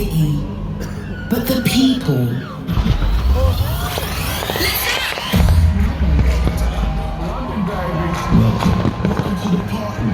city, but the people. Welcome to the party.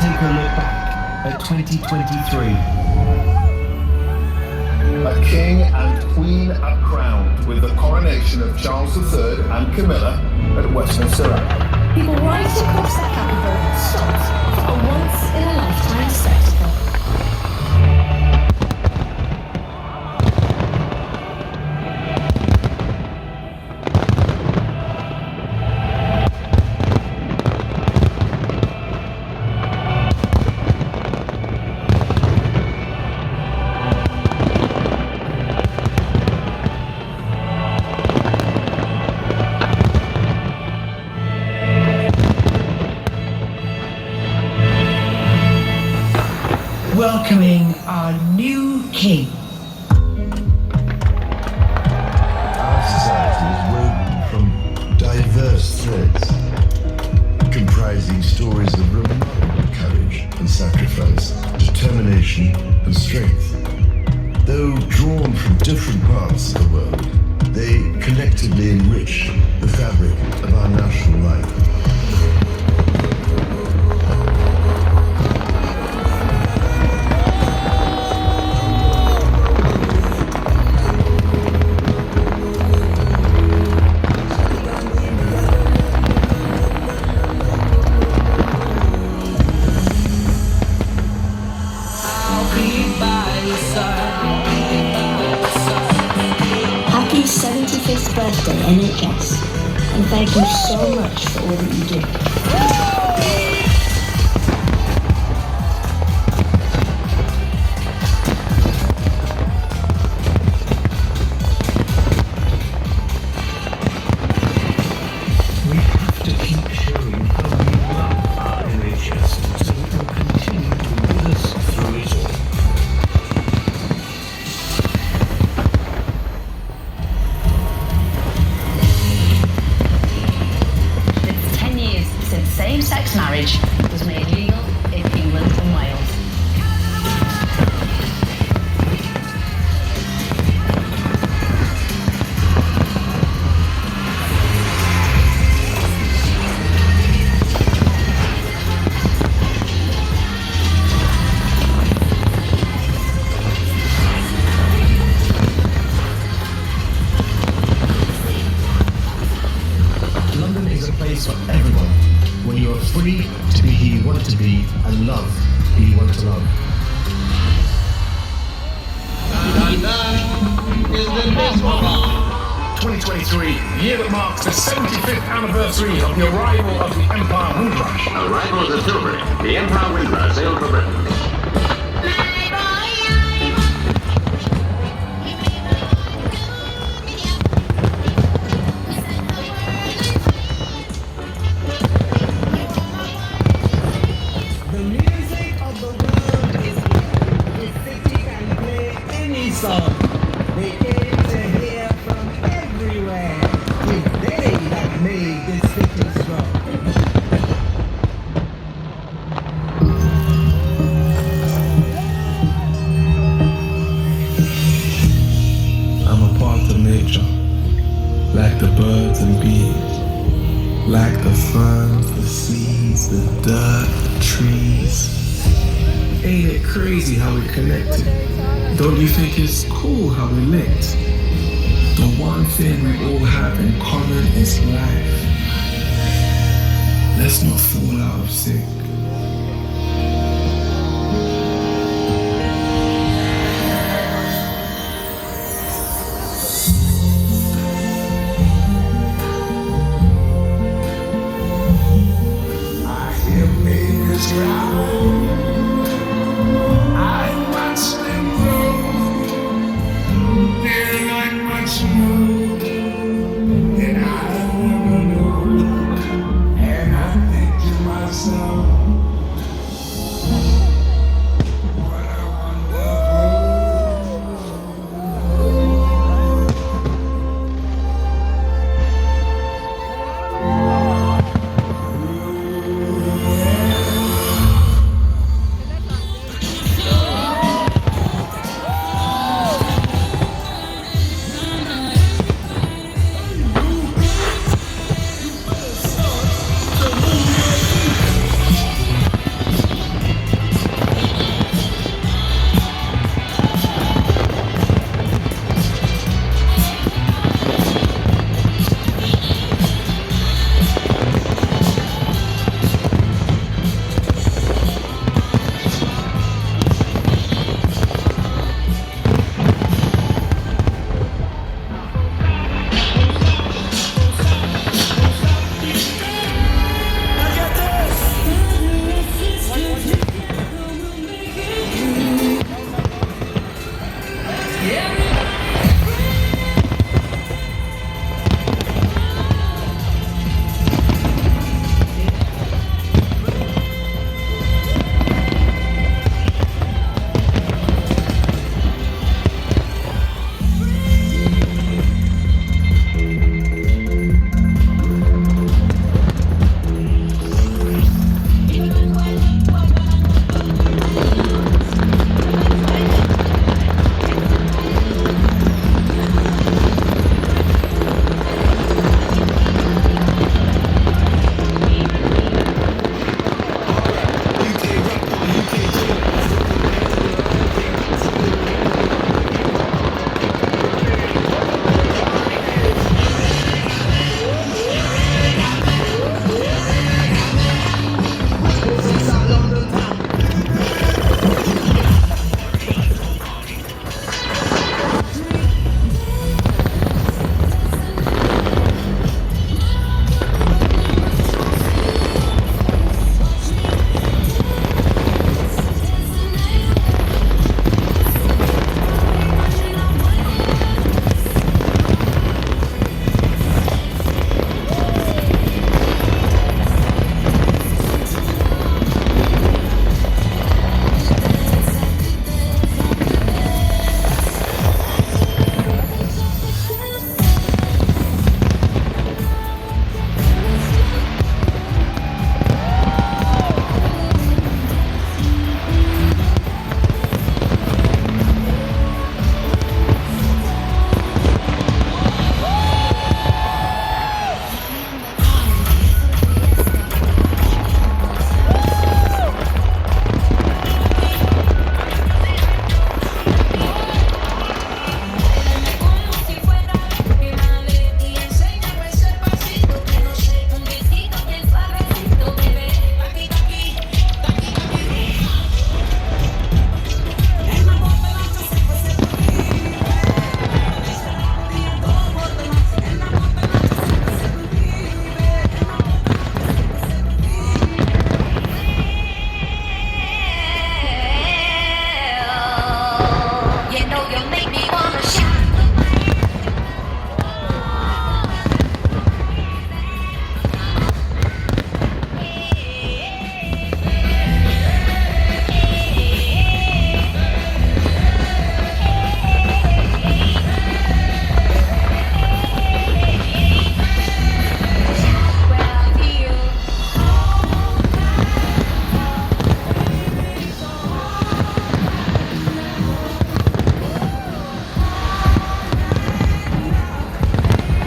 Take a look back at 2023. A king and queen are crowned with the coronation of Charles III and Camilla at Westminster Abbey. People right across the capital stopped for a once-in-a-lifetime spectacle. Welcoming our new king. Our society is woven from diverse threads, comprising stories of remarkable courage and sacrifice, determination and strength. Though drawn from different parts of the world, they collectively enrich the fabric of our national life. Happy 75th birthday, NHS, and thank you so much for all that you do. We have to keep showing how we love our NHS so it will continue to be with us through it all. It's 10 years since same-sex marriage was made legal in England and Wales. London is a place for everyone, where you are free to be who you want to be and love who you want to love. London is the best one. 2023, year that marks the 75th anniversary of the arrival of the Empire Windrush. Arrivals at Tilbury. The Empire Windrush sailed for Britain. The music of the world is here. The city can play any song. They came to hear from everywhere. It's they that made this city strong. I'm a part of nature, like the birds and bees, like the sun, the seas, the dirt, the trees. Ain't it crazy how we connected? Don't you think it's cool how we linked? The one thing we all have in common is life. Let's not fall out of sync. I hear babies cry.